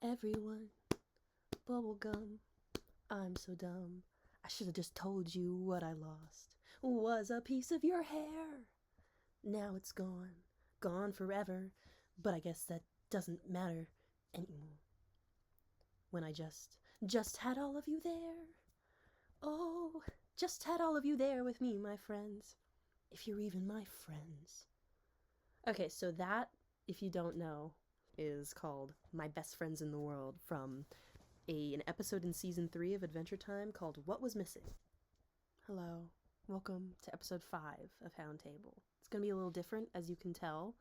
Everyone, bubblegum, I'm so dumb. I should have just told you what I lost was a piece of your hair. Now it's gone, gone forever, but I guess that doesn't matter anymore. When I just had all of you there. Oh, just had all of you there with me, my friends. If you're even my friends. Okay, so that, if you don't know, is called My Best Friends in the World from an episode in season 3 of Adventure Time called What Was Missing. Hello, welcome to episode 5 of Houndtable. It's going to be a little different, as you can tell,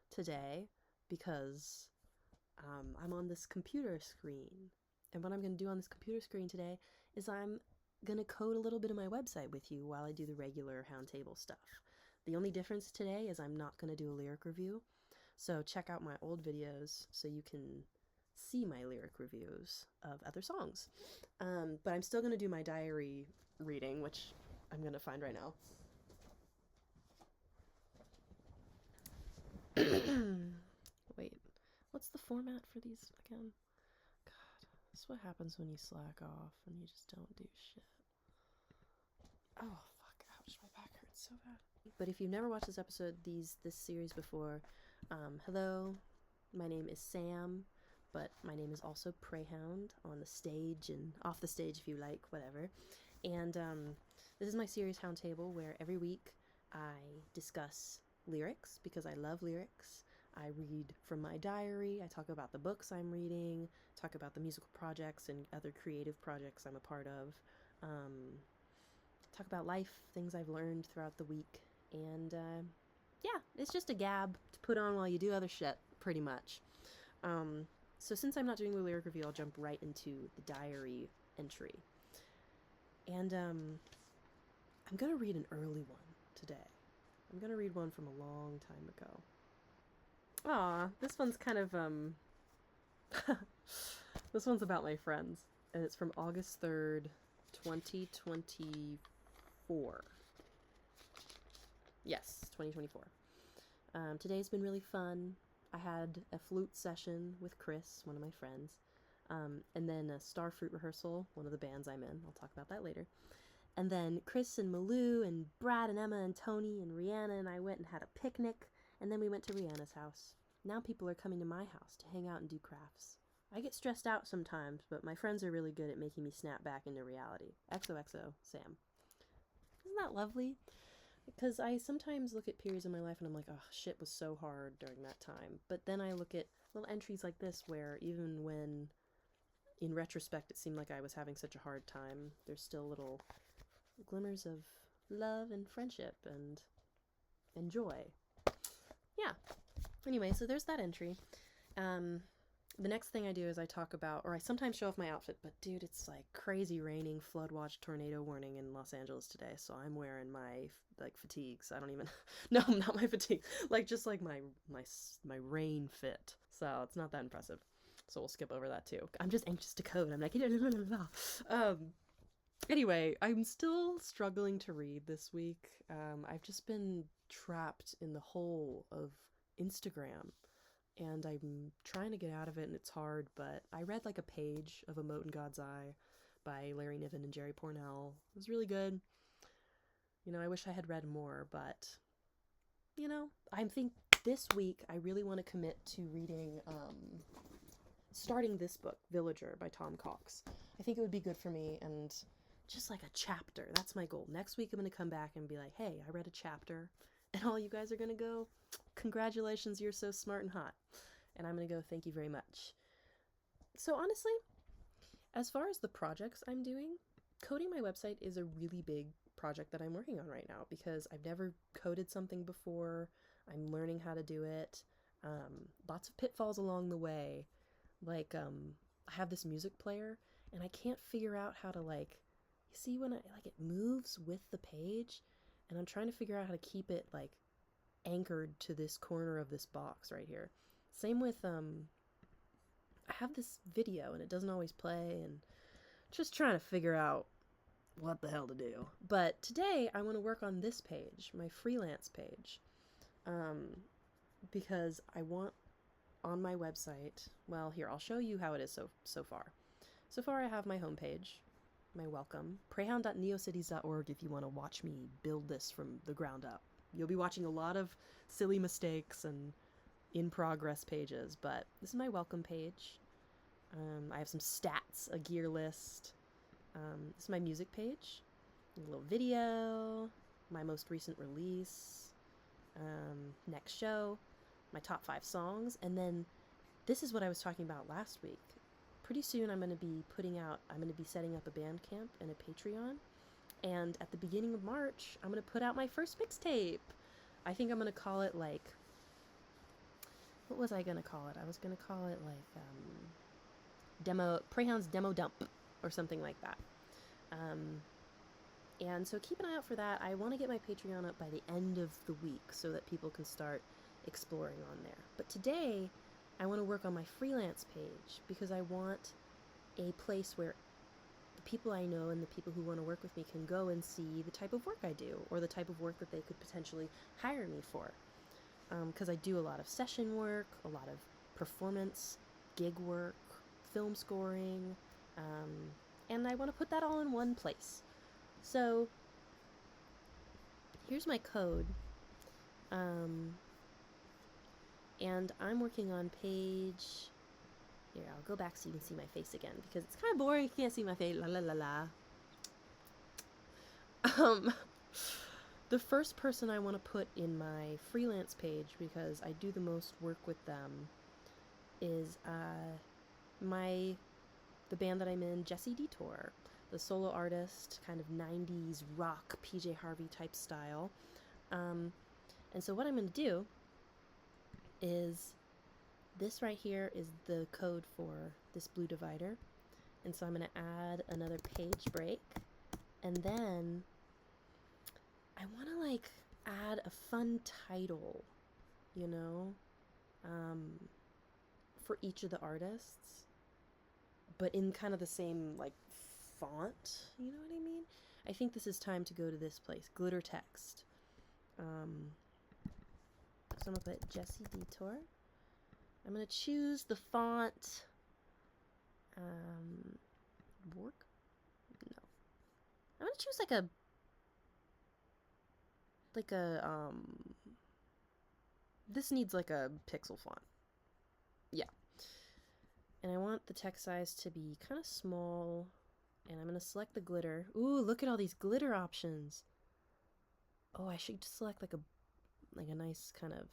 today, because I'm on this computer screen. And what I'm going to do on this computer screen today is I'm going to code a little bit of my website with you while I do the regular Houndtable stuff. The only difference today is I'm not going to do a lyric review. So check out my old videos so you can see my lyric reviews of other songs. But I'm still going to do my diary reading, which I'm going to find right now. Wait, what's the format for these again? God, this is what happens when you slack off and you just don't do shit. Oh, fuck, ouch, my back hurts so bad. But if you've never watched this episode, this series before, hello, my name is Sam, but my name is also Preyhound on the stage and off the stage if you like, whatever. And this is my series Houndtable, where every week I discuss lyrics because I love lyrics. I read from my diary, I talk about the books I'm reading, talk about the musical projects and other creative projects I'm a part of, talk about life, things I've learned throughout the week, and yeah, it's just a gab to put on while you do other shit, pretty much. So since I'm not doing the lyric review, I'll jump right into the diary entry. And I'm going to read an early one today. I'm going to read one from a long time ago. Aw, this one's kind of, this one's about my friends, and it's from August 3rd, 2024. Yes, 2024. Today's been really fun. I had a flute session with Chris, one of my friends, and then a starfruit rehearsal, one of the bands I'm in. I'll talk about that later. And then Chris and Malou and Brad and Emma and Tony and Rihanna and I went and had a picnic, and then we went to Rihanna's house. Now people are coming to my house to hang out and do crafts. I get stressed out sometimes, but my friends are really good at making me snap back into reality. XOXO, Sam. Isn't that lovely? Because I sometimes look at periods in my life and I'm like, oh, shit was so hard during that time. But then I look at little entries like this where even when, in retrospect, it seemed like I was having such a hard time, there's still little glimmers of love and friendship and joy. Yeah. Anyway, so there's that entry. The next thing I do is I talk about, or I sometimes show off my outfit, but dude, it's like crazy raining, flood watch, tornado warning in Los Angeles today, so I'm wearing my, like, fatigues. I don't even, no, not my fatigue, like, just like my rain fit, so it's not that impressive, so we'll skip over that too. I'm just anxious to code. I'm like, anyway, I'm still struggling to read this week. I've just been trapped in the hole of Instagram, and I'm trying to get out of it, and it's hard, but I read like a page of A Mote in God's Eye by Larry Niven and Jerry Pournelle. It was really good. You know, I wish I had read more, but, you know, I think this week I really want to commit to reading, starting this book, Villager by Tom Cox. I think it would be good for me, and just like a chapter. That's my goal. Next week I'm going to come back and be like, hey, I read a chapter, and all you guys are going to go, congratulations, you're so smart and hot. And I'm going to go, thank you very much. So honestly, as far as the projects I'm doing, coding my website is a really big project that I'm working on right now because I've never coded something before. I'm learning how to do it. Lots of pitfalls along the way. Like, I have this music player and I can't figure out how to, like, you see when it moves with the page, and I'm trying to figure out how to keep it, like, anchored to this corner of this box right here. Same with, I have this video and it doesn't always play, and just trying to figure out what the hell to do. But today I want to work on this page, my freelance page, because I want on my website, well, here, I'll show you how it is so far. So far, I have my homepage, my welcome, preyhound.neocities.org if you want to watch me build this from the ground up. You'll be watching a lot of silly mistakes and in-progress pages, but this is my welcome page. I have some stats, a gear list. This is my music page, a little video, my most recent release, next show, my top 5 songs, and then this is what I was talking about last week. Pretty soon I'm going to be setting up a Bandcamp and a Patreon, and at the beginning of March, I'm going to put out my first mixtape. I think I'm going to call it like, what was I going to call it? I was going to call it like, Preyhound's Demo Dump, or something like that. And so keep an eye out for that. I want to get my Patreon up by the end of the week so that people can start exploring on there. But today, I want to work on my freelance page because I want a place where the people I know and the people who want to work with me can go and see the type of work I do, or the type of work that they could potentially hire me for. Because I do a lot of session work, a lot of performance, gig work, film scoring, and I want to put that all in one place. So here's my code, and I'm working on page, here, I'll go back so you can see my face again, because it's kind of boring, you can't see my face, la la la la. The first person I want to put in my freelance page, because I do the most work with them, is the band that I'm in, Jesse Detour, the solo artist, kind of 90s rock, PJ Harvey type style. And so what I'm going to do is, this right here is the code for this blue divider. And so I'm going to add another page break. And then I want to like add a fun title, you know, for each of the artists, but in kind of the same like font, you know what I mean? I think this is time to go to this place, Glitter Text. So I'm gonna put Jesse Detour. I'm gonna choose the font, Borg? No. I'm gonna choose this needs like a pixel font. Yeah. And I want the text size to be kind of small, and I'm going to select the glitter. Ooh, look at all these glitter options. Oh, I should select like a nice kind of,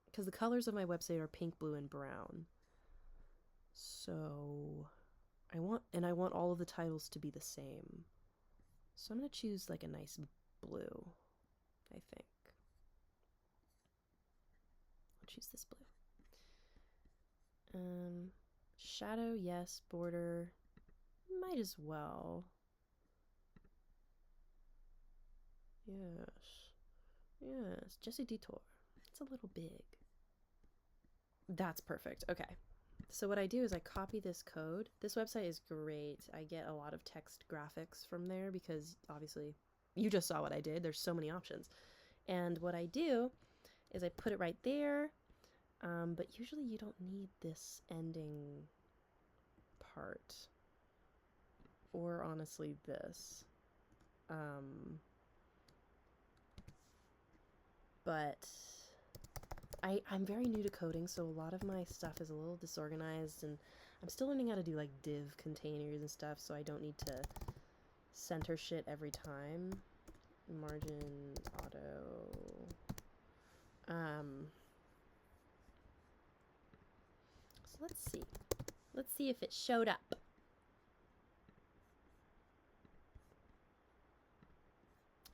because the colors of my website are pink, blue, and brown. So I want all of the titles to be the same. So I'm going to choose like a nice blue, I think. I'll choose this blue. Shadow, yes. Border, might as well. Yes. Jesse Detour. It's a little big. That's perfect. Okay. So what I do is I copy this code. This website is great. I get a lot of text graphics from there because obviously you just saw what I did. There's so many options. And what I do is I put it right there. But usually you don't need this ending part. Or honestly this. But I'm very new to coding, so a lot of my stuff is a little disorganized, and I'm still learning how to do like div containers and stuff, so I don't need to center shit every time. Margin, auto. So let's see. Let's see if it showed up.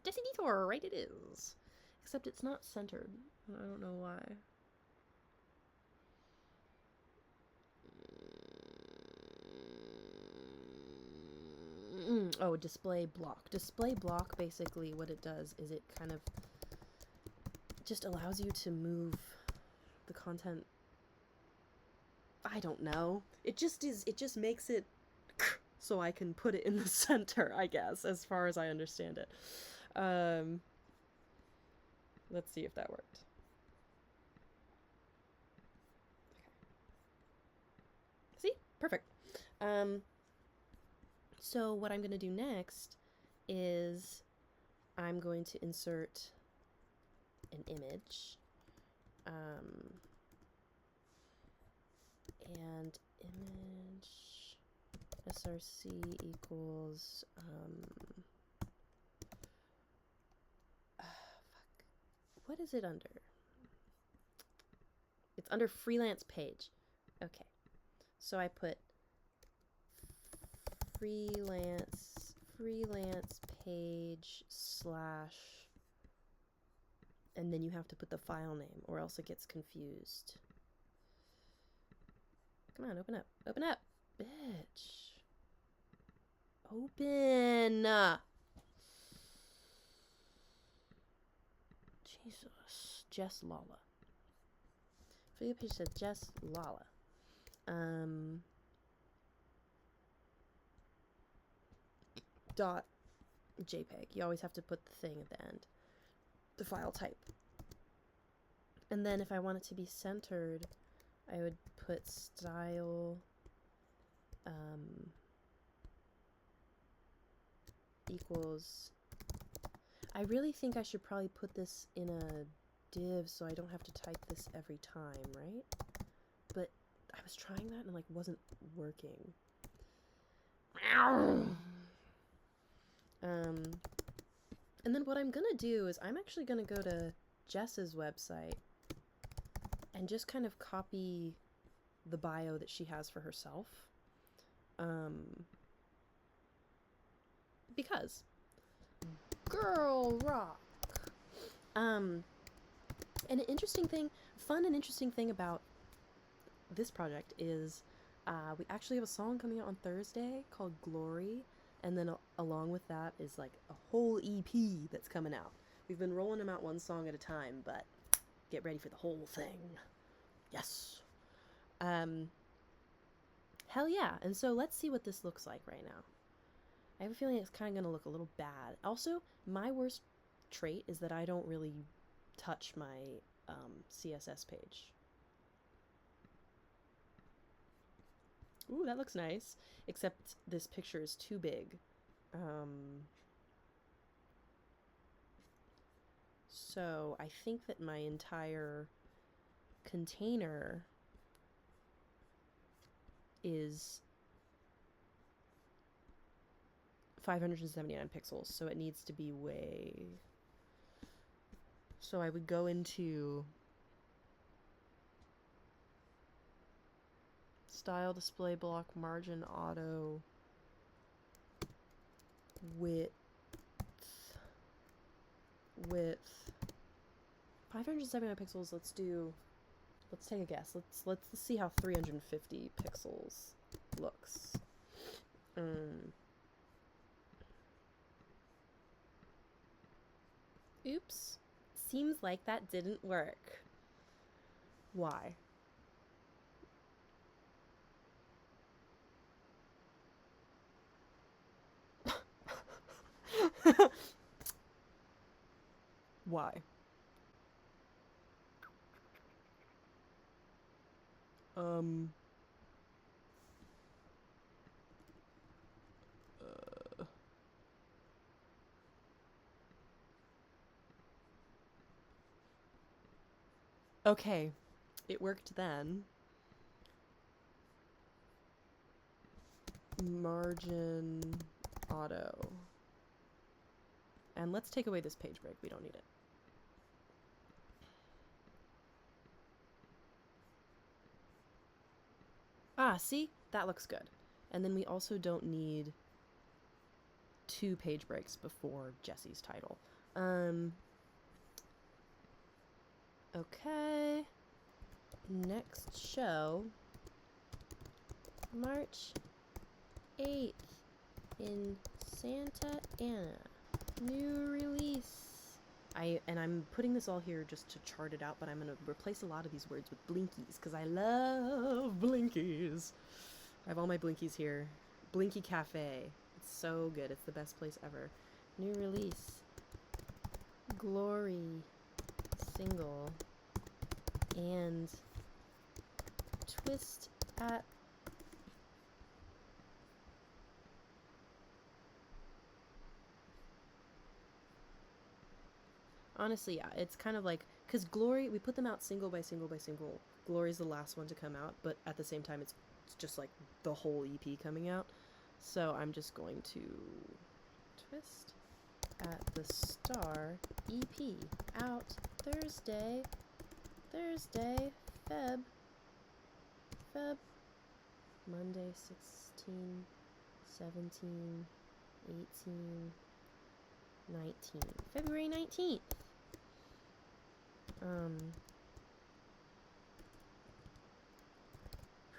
Jesse Detour, right it is. Except it's not centered. I don't know why. Oh, display block. Display block, basically what it does is it kind of just allows you to move the content. I don't know. It just makes it so I can put it in the center, I guess, as far as I understand it. Let's see if that worked. Perfect. So what I'm going to do next is I'm going to insert an image. And image src equals fuck. What is it under? It's under freelance page. Okay. So I put freelance page slash, and then you have to put the file name or else it gets confused. Come on, open up. Open up, bitch. Open. Jesus. Jess Lala. Video page says Jess Lala. Dot JPEG. You always have to put the thing at the end. The file type. And then if I want it to be centered, I would put style equals. I really think I should probably put this in a div so I don't have to type this every time, right? But I was trying that and like wasn't working. And then what I'm gonna do is I'm actually gonna go to Jess's website and just kind of copy the bio that she has for herself. Because girl rock. An interesting thing, fun and interesting thing about this project is we actually have a song coming out on Thursday called Glory, and then along with that is like a whole EP that's coming out. We've been rolling them out one song at a time, but get ready for the whole thing. Yes. Hell yeah. And so let's see what this looks like right now. I have a feeling it's kind of going to look a little bad. Also, my worst trait is that I don't really touch my CSS page. Ooh, that looks nice. Except this picture is too big. So I think that my entire container is 579 pixels, so it needs to be way... So I would go into style, display block, margin, auto, width, 579 pixels. Let's take a guess. Let's see how 350 pixels looks. Oops. Seems like that didn't work. Why? Why? Okay, it worked then. Margin auto. And let's take away this page break. We don't need it. Ah, see? That looks good. And then we also don't need 2 page breaks before Jesse's title. Okay. Next show, March 8th in Santa Ana. New release. I'm putting this all here just to chart it out, but I'm going to replace a lot of these words with blinkies because I love blinkies. I have all my blinkies here. Blinky Cafe. It's so good. It's the best place ever. New release. Glory. Single. And twist at Honestly, yeah, it's kind of like, because Glory, we put them out single by single by single. Glory's the last one to come out, but at the same time, it's just like the whole EP coming out. So I'm just going to twist at the star EP out Thursday, Feb, Monday 16, 17, 18, 19, February 19th.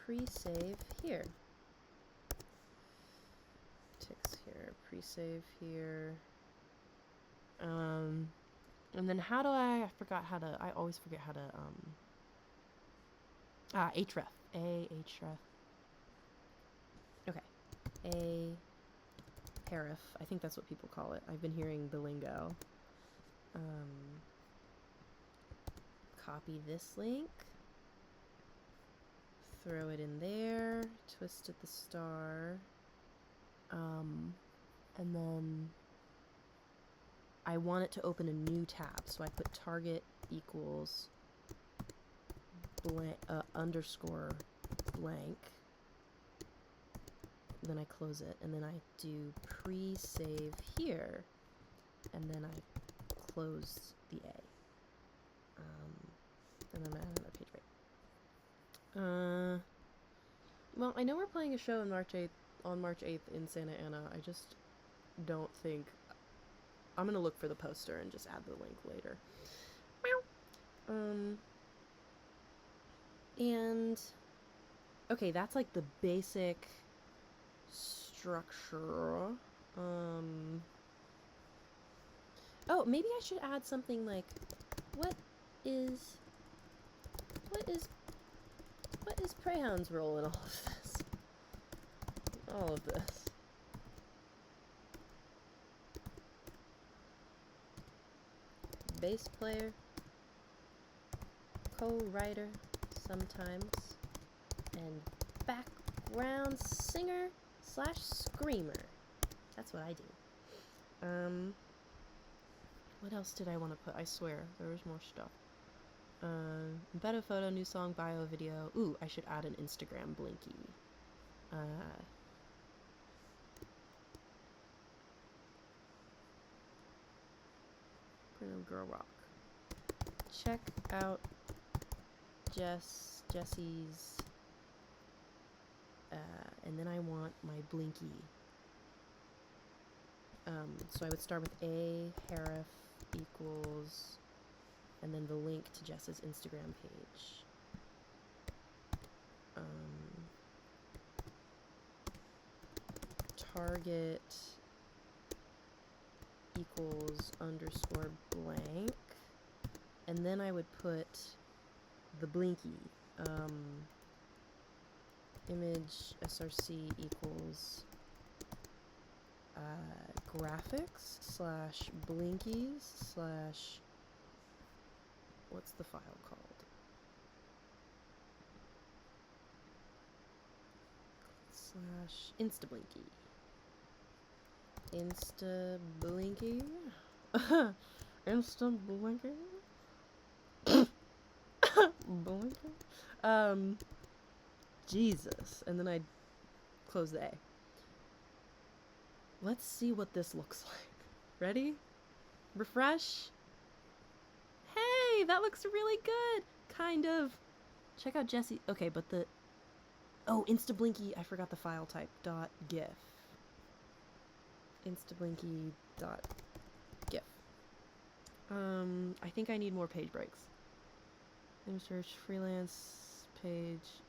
Pre-save here. Ticks here, pre-save here. And then how do I forgot how to, I always forget how to, href. Href. Okay. Href. I think that's what people call it. I've been hearing the lingo. Copy this link. Throw it in there. Twist at the star. And then I want it to open a new tab, so I put target equals blank, underscore blank. Then I close it, and then I do pre-save here, and then I close the A. And then I add another page break. Well, I know we're playing a show on March 8th in Santa Ana. I just don't think... I'm gonna look for the poster and just add the link later. And... okay, that's like the basic structure. Oh, maybe I should add something like, what is Preyhound's role in all of this? All of this. Bass player, co-writer sometimes, and background singer / screamer. That's what I do. What else did I want to put? I swear, there was more stuff. Better photo, new song, bio, video. Ooh, I should add an Instagram blinky. Girl rock. Check out Jesse's, and then I want my blinky. So I would start with href equals, and then the link to Jess's Instagram page. Target equals underscore blank, and then I would put the blinky. Image src equals graphics / blinkies / what's the file called? / instablinky. Instablinky. Instablinky. Blinky. Jesus. And then I close the A. Let's see what this looks like. Ready? Refresh. Hey, that looks really good. Kind of. Check out Jesse. Okay, but the... oh, instablinky. I forgot the file type. .gif. Instablinky.gif. I think I need more page breaks. Image search, freelance, page.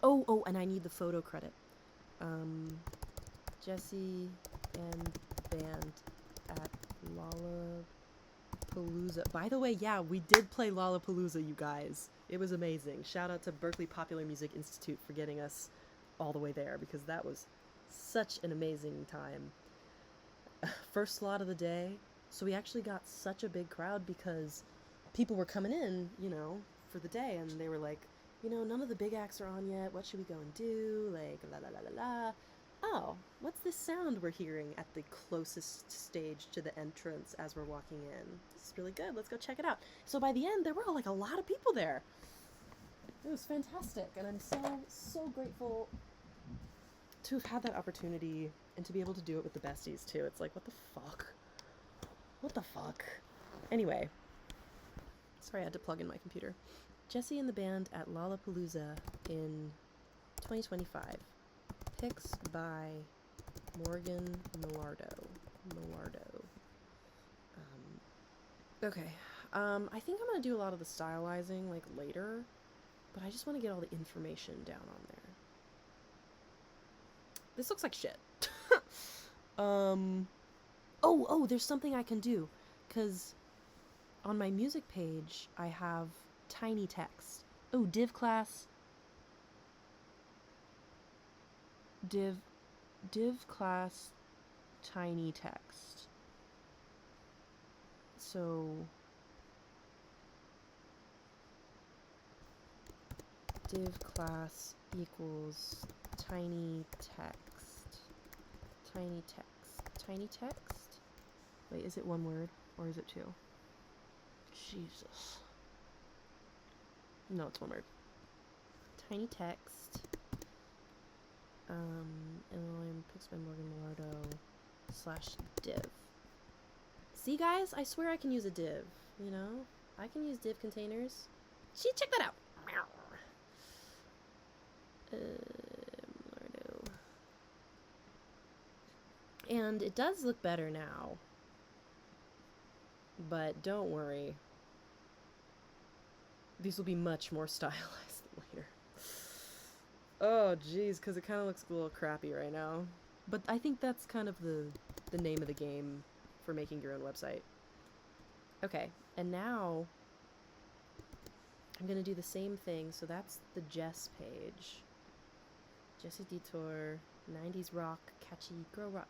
Oh, and I need the photo credit. Jesse and band at Lollapalooza. By the way, yeah, we did play Lollapalooza, you guys. It was amazing. Shout out to Berkeley Popular Music Institute for getting us all the way there, because that was such an amazing time. First slot of the day, so we actually got such a big crowd because people were coming in, you know, for the day, and they were like, you know, none of the big acts are on yet, what should we go and do, like, la la la la la, oh, what's this sound we're hearing at the closest stage to the entrance as we're walking in? This is really good. Let's go check it out. So by the end, there were like a lot of people there. It was fantastic, and I'm so grateful to have had that opportunity and to be able to do it with the besties too. It's like, what the fuck? What the fuck? Anyway, sorry I had to plug in my computer. Jesse and the band at Lollapalooza in 2025. Pics by Morgan Millardo. Okay. I think I'm gonna do a lot of the stylizing like later, but I just want to get all the information down on there. This looks like shit. Oh, there's something I can do, because on my music page I have tiny text. Oh, div class. Div class tiny text. So div class equals tiny text. Tiny text? Wait, is it one word or is it two? Jesus. No, it's one word. Tiny text. And I'm pics by Morgan Millardo / div. See, guys, I swear I can use a div. You know, I can use div containers. Check that out. Millardo. And it does look better now. But don't worry. These will be much more stylized later. Oh, geez, because it kind of looks a little crappy right now. But I think that's kind of the name of the game for making your own website. Okay, and now I'm going to do the same thing. So that's the Jess page. Jesse Detour, 90s rock, catchy girl rock,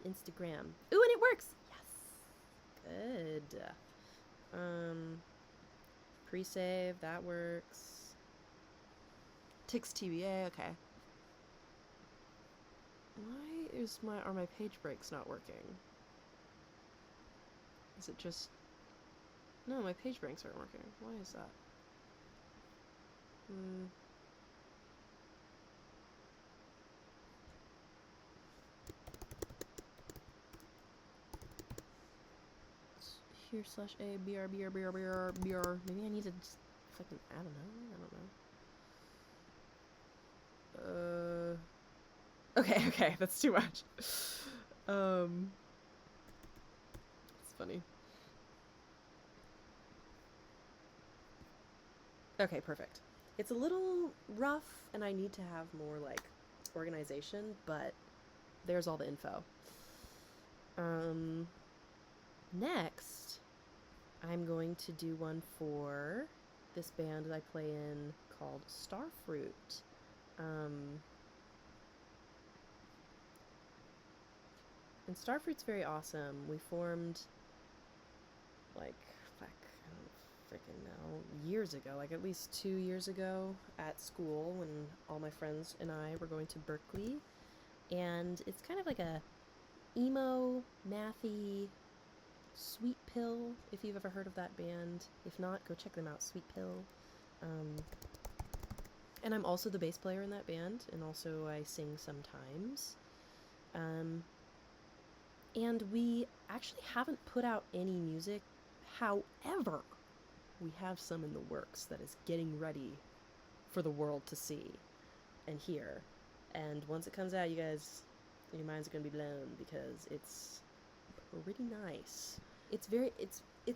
Instagram. Ooh, and it works! Yes! Good. Pre-save, that works. Tix TBA, okay. Why are my page breaks not working? Is it just... No, my page breaks aren't working. Why is that? Here / a br. Maybe I need to just fucking, I don't know. Okay, that's too much. It's funny. Okay, perfect. It's a little rough and I need to have more like organization, but there's all the info. Next, I'm going to do one for this band that I play in called Starfruit. And Starfruit's very awesome. We formed, like, fuck, I don't freaking know, years ago, like at least 2 years ago at school when all my friends and I were going to Berkeley. And it's kind of like a emo, mathy, Sweet Pill, if you've ever heard of that band. If not, go check them out, Sweet Pill. And I'm also the bass player in that band, and also I sing sometimes. And we actually haven't put out any music. However, we have some in the works that is getting ready for the world to see and hear. And once it comes out, you guys, your minds are going to be blown because it's pretty nice. It's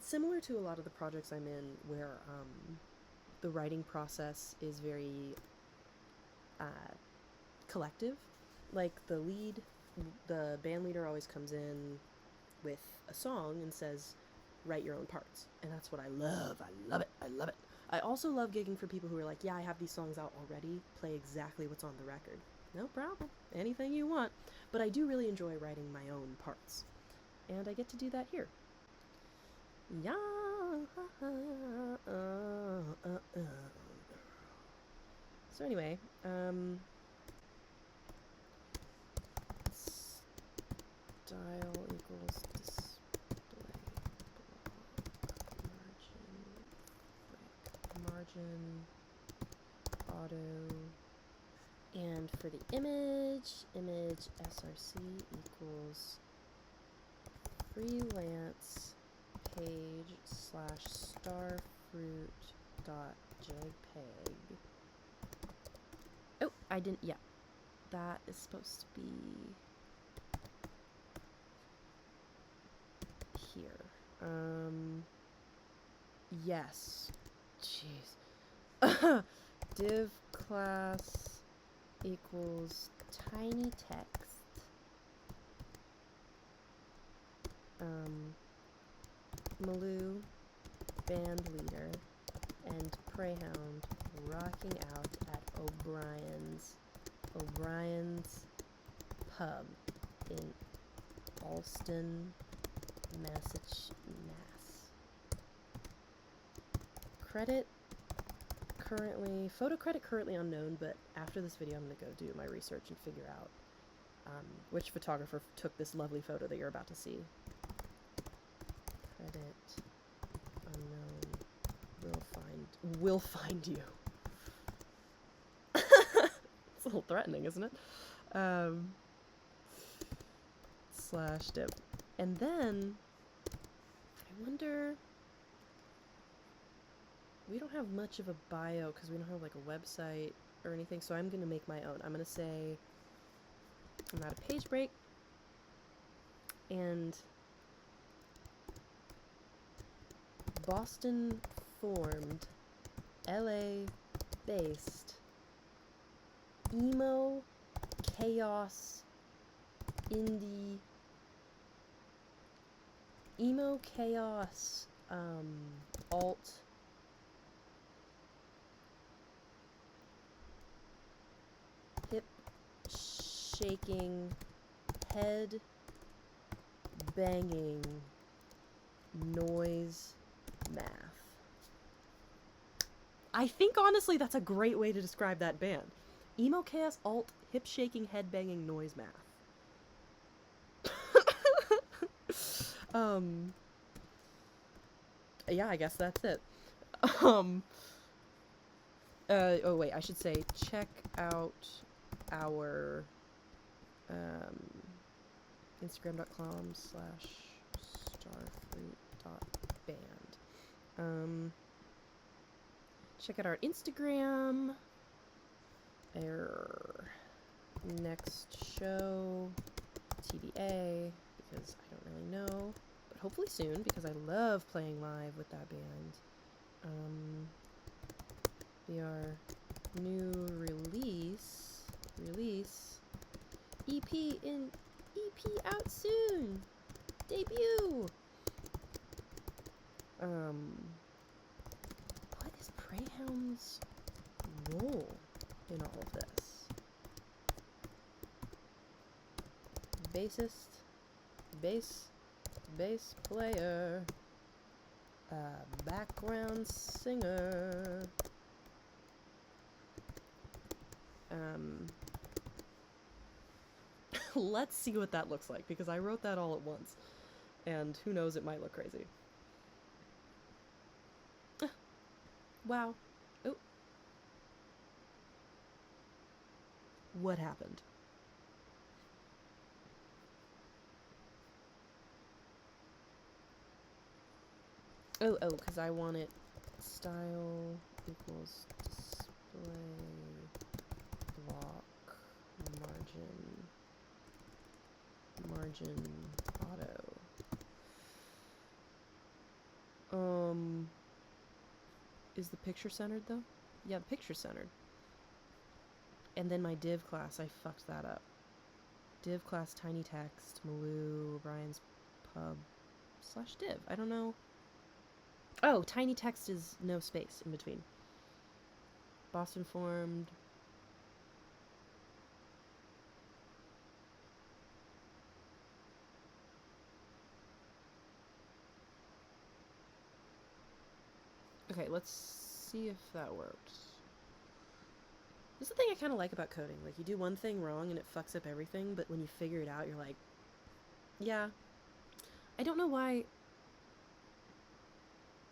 similar to a lot of the projects I'm in where the writing process is very collective. Like the band leader always comes in with a song and says, write your own parts. And that's what I love. I love it. I also love gigging for people who are like, yeah, I have these songs out already. Play exactly what's on the record. No problem. Anything you want. But I do really enjoy writing my own parts. And I get to do that here. Yeah. So anyway, style equals display block margin auto. And for the image src equals freelance page slash starfruit.jpg. Oh, I didn't, yeah. That is supposed to be here. Yes. Jeez. Div class equals tiny text. Maloo, band leader, and Preyhound rocking out at O'Brien's pub in Alston, Massachusetts. Photo credit currently unknown, but after this video I'm going to go do my research and figure out which photographer took this lovely photo that you're about to see. Credit unknown. Will find you. It's a little threatening, isn't it? Slash div. And then I wonder, we don't have much of a bio because we don't have like a website or anything, so I'm going to make my own. I'm going to say I'm at a page break and Boston formed, LA based, emo, chaos, indie, alt, hip shaking, head banging, noise math. I think honestly that's a great way to describe that band. Emo, chaos, alt, hip shaking, head banging, noise math. Yeah, I guess that's it. Oh wait, I should say check out our Instagram.com/starfruit.band. Check out our Instagram, our next show, TBA, because I don't really know, but hopefully soon, because I love playing live with that band. Our new release, EP out soon, debut. What is Preyhound's role in all of this? Bassist, bass player, background singer. Let's see what that looks like, because I wrote that all at once, and who knows, it might look crazy. Wow. Oh. What happened? Oh, because I want it style equals display block margin auto. Is the picture centered though? Yeah, the picture's centered. And then my div class, I fucked that up. Div class tiny text, Maloo, Brian's pub / div. I don't know. Oh, tiny text is no space in between. Boston formed. Okay, let's see if that works. This is the thing I kind of like about coding. Like, you do one thing wrong and it fucks up everything, but when you figure it out, you're like, Yeah. I don't know why...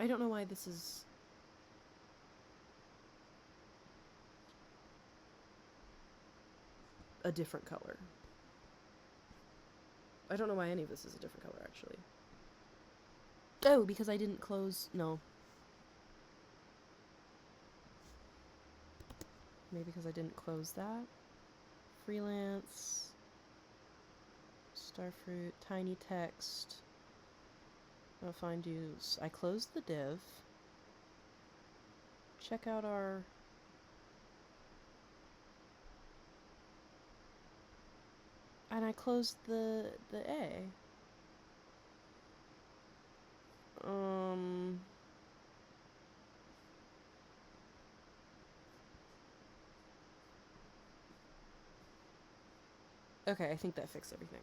I don't know why this is... a different color. I don't know why any of this is a different color, actually. Oh, because I didn't close... No. Maybe because I didn't close that. Freelance. Starfruit. Tiny text. I'll find use. I closed the div. Check out our... And I closed the A. Okay, I think that fixed everything.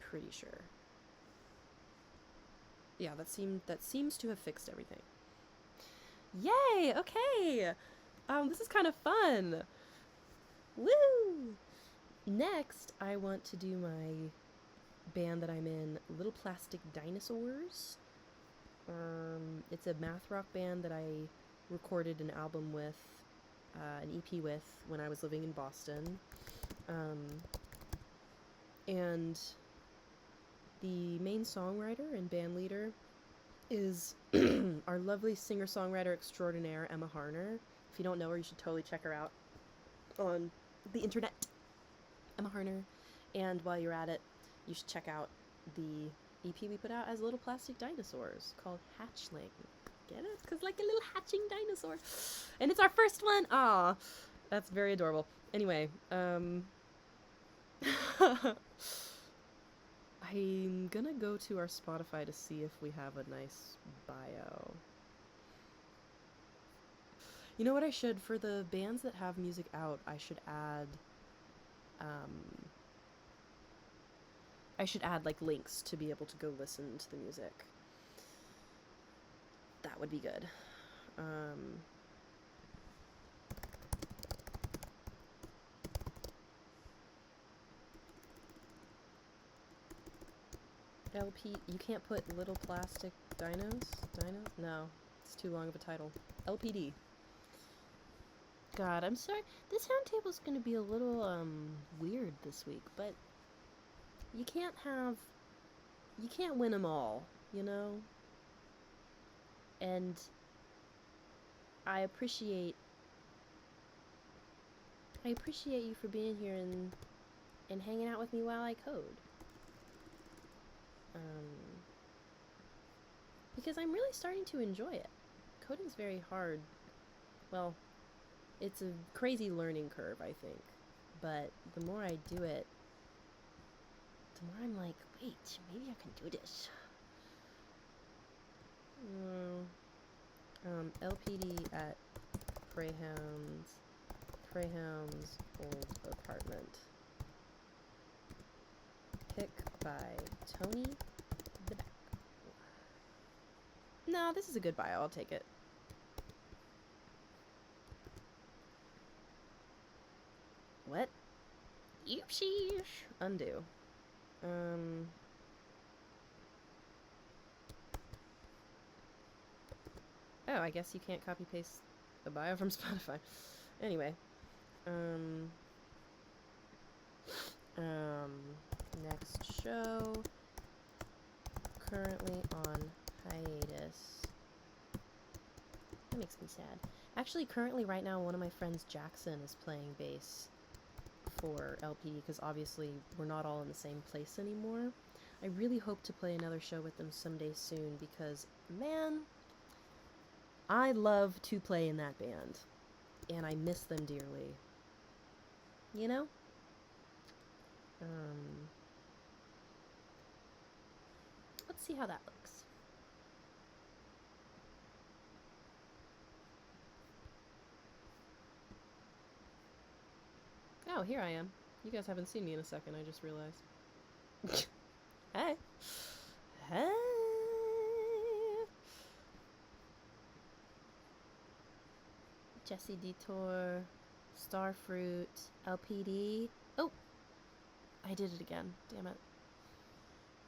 Pretty sure. Yeah, that seems to have fixed everything. Yay! Okay! This is kind of fun! Woo! Next, I want to do my band that I'm in, Little Plastic Dinosaurs. It's a math rock band that I recorded an album with, an EP with, when I was living in Boston. And the main songwriter and band leader is our lovely singer-songwriter extraordinaire, Emma Harner. If you don't know her, you should totally check her out on the internet. Emma Harner. And while you're at it, you should check out the EP we put out as Little Plastic Dinosaurs called Hatchling. Get it? Because like a little hatching dinosaur. And it's our first one! Aw, that's very adorable. Anyway, I'm gonna go to our Spotify to see if we have a nice bio. You know what I should, for the bands that have music out, I should add like links to be able to go listen to the music. That would be good. LP, you can't put Little Plastic Dinos? No, it's too long of a title. LPD. God, I'm sorry. This houndtable's gonna be a little, weird this week, but you can't win them all, you know? And I appreciate you for being here and hanging out with me while I code. Because I'm really starting to enjoy it. Coding's very hard. Well, it's a crazy learning curve, I think. But the more I do it, the more I'm like, wait, maybe I can do this. LPD at Prayham's old apartment. Pick by Tony the Back. No, this is a good bio. I'll take it. What? Oopsies. Undo. Oh, I guess you can't copy paste the bio from Spotify. Anyway. Next show. Currently on hiatus. That makes me sad. Actually, currently right now, one of my friends, Jackson, is playing bass for LP, because obviously we're not all in the same place anymore. I really hope to play another show with them someday soon, because, man, I love to play in that band, and I miss them dearly. You know? Let's see how that looks. Oh, here I am. You guys haven't seen me in a second, I just realized. Hey. Hey. Jesse Detour, Starfruit, LPD. Oh! I did it again. Damn it.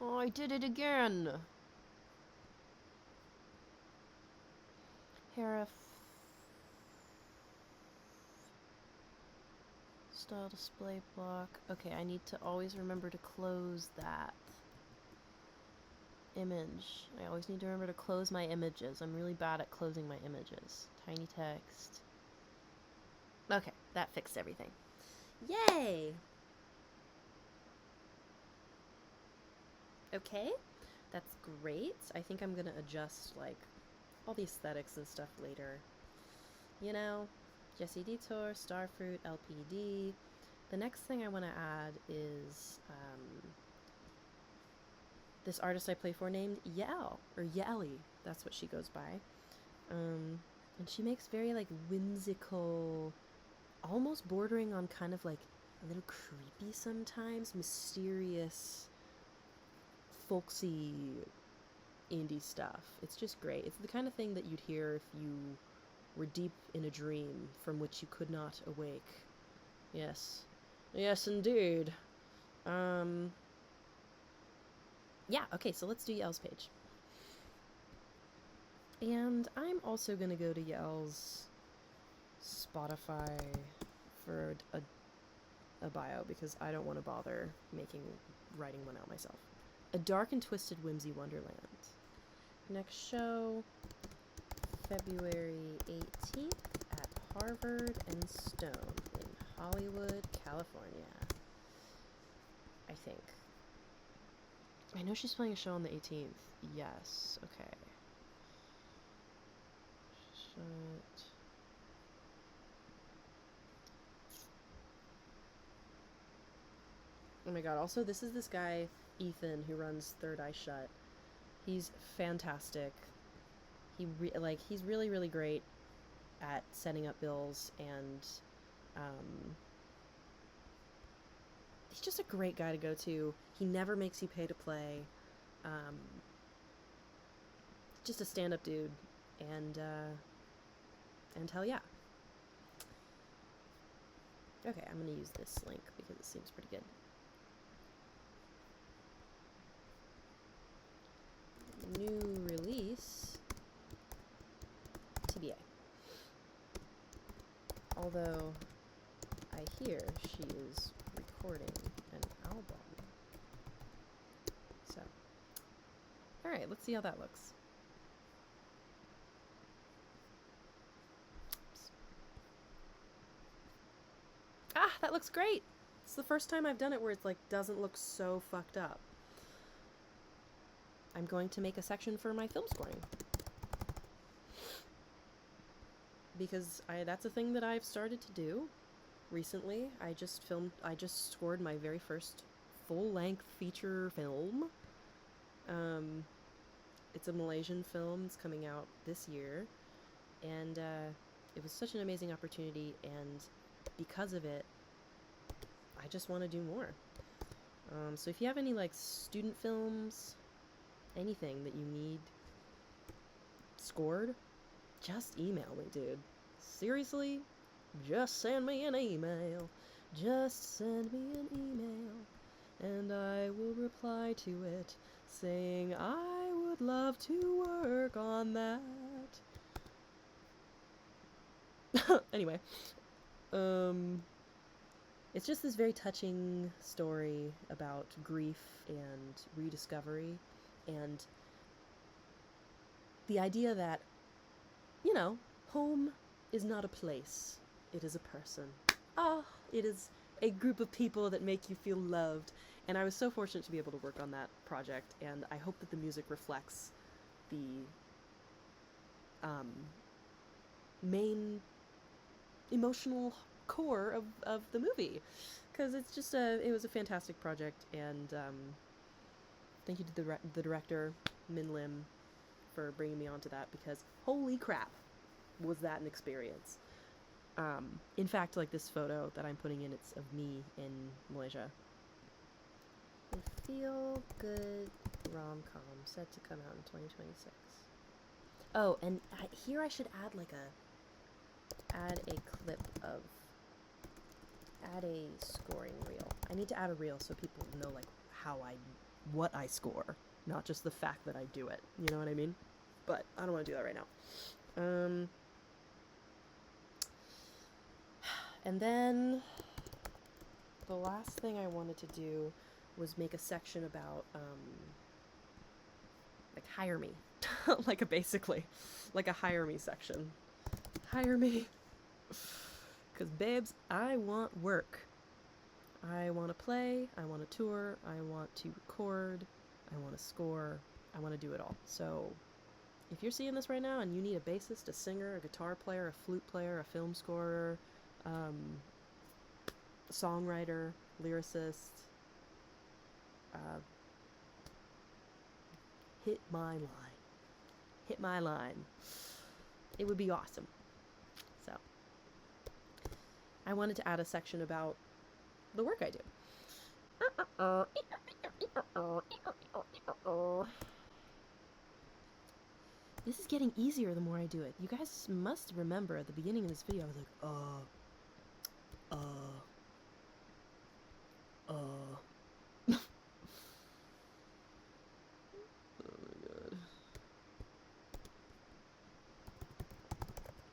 Oh, I did it again! Harif. Style display block. Okay, I need to always remember to close that image. I always need to remember to close my images. I'm really bad at closing my images. Tiny text. Okay, that fixed everything. Yay! Okay, that's great. I think I'm gonna adjust, like, all the aesthetics and stuff later. You know, Jesse Detour, Starfruit, LPD. The next thing I want to add is this artist I play for named Yell, or Yelly. That's what she goes by. And she makes very, like, whimsical, almost bordering on kind of, like, a little creepy sometimes, mysterious, folksy indie stuff. It's just great. It's the kind of thing that you'd hear if you were deep in a dream from which you could not awake. Yes. Yes, indeed. Yeah, okay, so let's do Yell's page. And I'm also gonna go to Yell's Spotify for a bio, because I don't want to bother writing one out myself. A Dark and Twisted Whimsy Wonderland. Next show, February 18th at Harvard and Stone in Hollywood, California. I think. I know she's playing a show on the 18th. Yes, okay. Shut. Oh my god, also this is this guy, Ethan, who runs Third Eye Shut. He's fantastic. He's really, really great at setting up bills, and he's just a great guy to go to. He never makes you pay to play. Just a stand-up dude, and hell yeah. Okay, I'm gonna use this link because it seems pretty good. New release, TBA. Although I hear she is recording an album. So, alright, let's see how that looks. Oops. Ah, that looks great! It's the first time I've done it where it's like doesn't look so fucked up. I'm going to make a section for my film scoring. Because that's a thing that I've started to do recently. I just scored my very first full-length feature film. It's a Malaysian film. It's coming out this year. And it was such an amazing opportunity, and because of it, I just want to do more. So if you have any, like, student films, anything that you need scored, just email me, dude. Seriously? Just send me an email. Just send me an email, and I will reply to it saying I would love to work on that. Anyway, it's just this very touching story about grief and rediscovery, and the idea that, you know, home is not a place, it is a person. It is a group of people that make you feel loved. And I was so fortunate to be able to work on that project, and I hope that the music reflects the main emotional core of the movie, because it's just it was a fantastic project. And thank you to the director, Min Lim, for bringing me onto that, because holy crap, was that an experience. In fact, like, this photo that I'm putting in, it's of me in Malaysia. A feel-good rom-com set to come out in 2026. Oh, and here I should add add a scoring reel. I need to add a reel so people know, like, how I what I score, not just the fact that I do it. You know what I mean? But I don't want to do that right now. And then the last thing I wanted to do was make a section about, like, hire me. Like a hire me section. Hire me. Because, babes, I want work. I want to play, I want to tour, I want to record, I want to score, I want to do it all. So, if you're seeing this right now and you need a bassist, a singer, a guitar player, a flute player, a film scorer, songwriter, lyricist, hit my line. Hit my line. It would be awesome. So, I wanted to add a section about the work I do. This is getting easier the more I do it. You guys must remember at the beginning of this video, I was like, oh my god.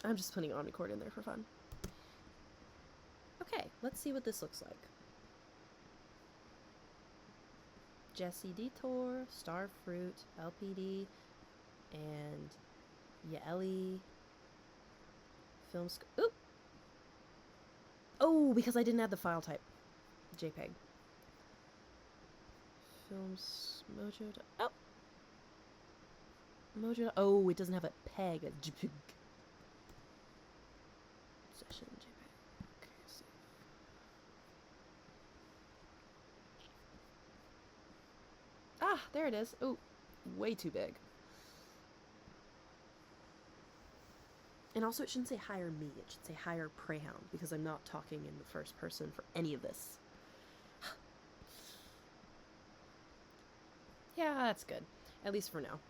I'm just putting Omnichord in there for fun. Okay, let's see what this looks like. Jesse Detour, Starfruit, LPD, and Yaeli. Oop! Oh, because I didn't add the file type. JPEG. Films Mojo. Oh! Mojo. Oh, it doesn't have a peg. A JPEG. Session JPEG. Okay, save. Ah, there it is. Oh, way too big. And also, it shouldn't say hire me. It should say hire Preyhound, because I'm not talking in the first person for any of this. Yeah, that's good. At least for now.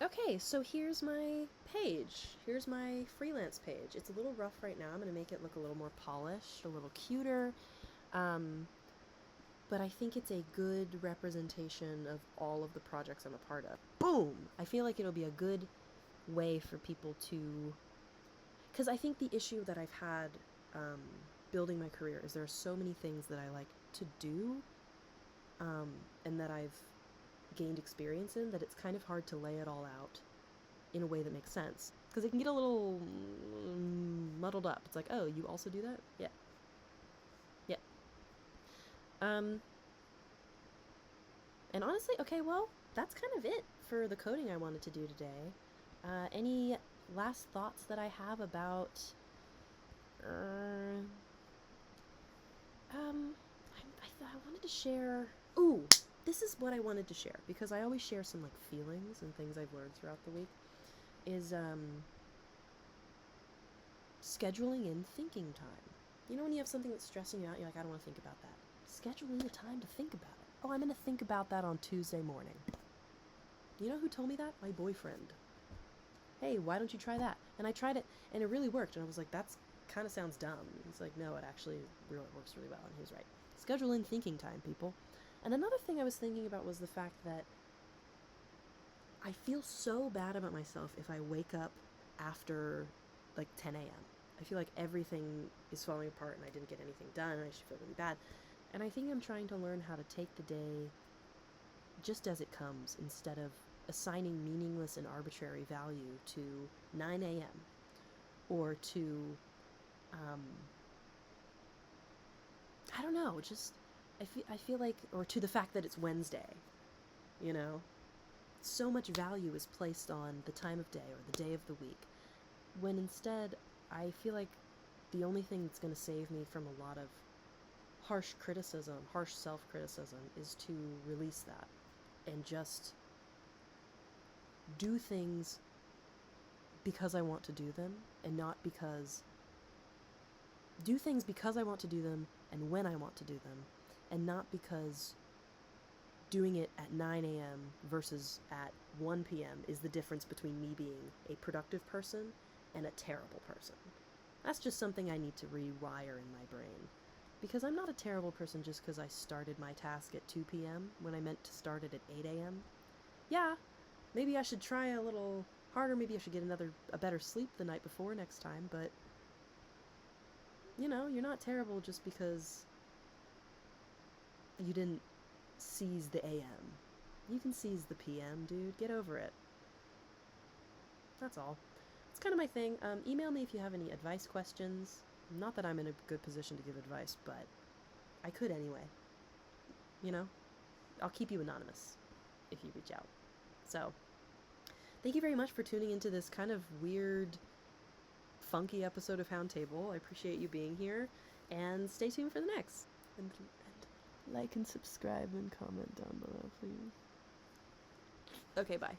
Okay, so here's my page. Here's my freelance page. It's a little rough right now. I'm going to make it look a little more polished, a little cuter. But I think it's a good representation of all of the projects I'm a part of. Boom! I feel like it'll be a good way for people to... Because I think the issue that I've had building my career is there are so many things that I like to do and that I've gained experience in that it's kind of hard to lay it all out in a way that makes sense. Because it can get a little muddled up. It's like, oh, you also do that? Yeah. Yeah. And honestly, okay, well, that's kind of it for the coding I wanted to do today. Any last thoughts that I have about, I wanted to share, ooh, this is what I wanted to share, because I always share some, like, feelings and things I've learned throughout the week, is, scheduling in thinking time. You know when you have something that's stressing you out, you're like, I don't want to think about that. Schedule in the time to think about it. Oh, I'm going to think about that on Tuesday morning. You know who told me that? My boyfriend. Hey, why don't you try that? And I tried it, and it really worked. And I was like, that's kind of sounds dumb. He's like, no, it actually really works really well. And he was right. Schedule in thinking time, people. And another thing I was thinking about was the fact that I feel so bad about myself if I wake up after, like, 10 a.m. I feel like everything is falling apart and I didn't get anything done, and I should feel really bad. And I think I'm trying to learn how to take the day just as it comes, instead of assigning meaningless and arbitrary value to 9 a.m. or to, I don't know, just, I feel like, or to the fact that it's Wednesday, you know? So much value is placed on the time of day or the day of the week, when instead, I feel like the only thing that's going to save me from a lot of harsh criticism, harsh self-criticism, is to release that and just do things because I want to do them, and not because... Do things because I want to do them and when I want to do them, and not because doing it at 9 a.m. versus at 1 p.m. is the difference between me being a productive person and a terrible person. That's just something I need to rewire in my brain. Because I'm not a terrible person just because I started my task at 2 p.m. when I meant to start it at 8 a.m. Yeah, maybe I should try a little harder, maybe I should get a better sleep the night before next time, but, you know, you're not terrible just because you didn't seize the AM. You can seize the PM, dude. Get over it. That's all. It's kind of my thing. Email me if you have any advice questions. Not that I'm in a good position to give advice, but I could anyway. You know? I'll keep you anonymous if you reach out. So, thank you very much for tuning into this kind of weird, funky episode of Houndtable. I appreciate you being here, and stay tuned for the next. And like and subscribe and comment down below, please. Okay, bye.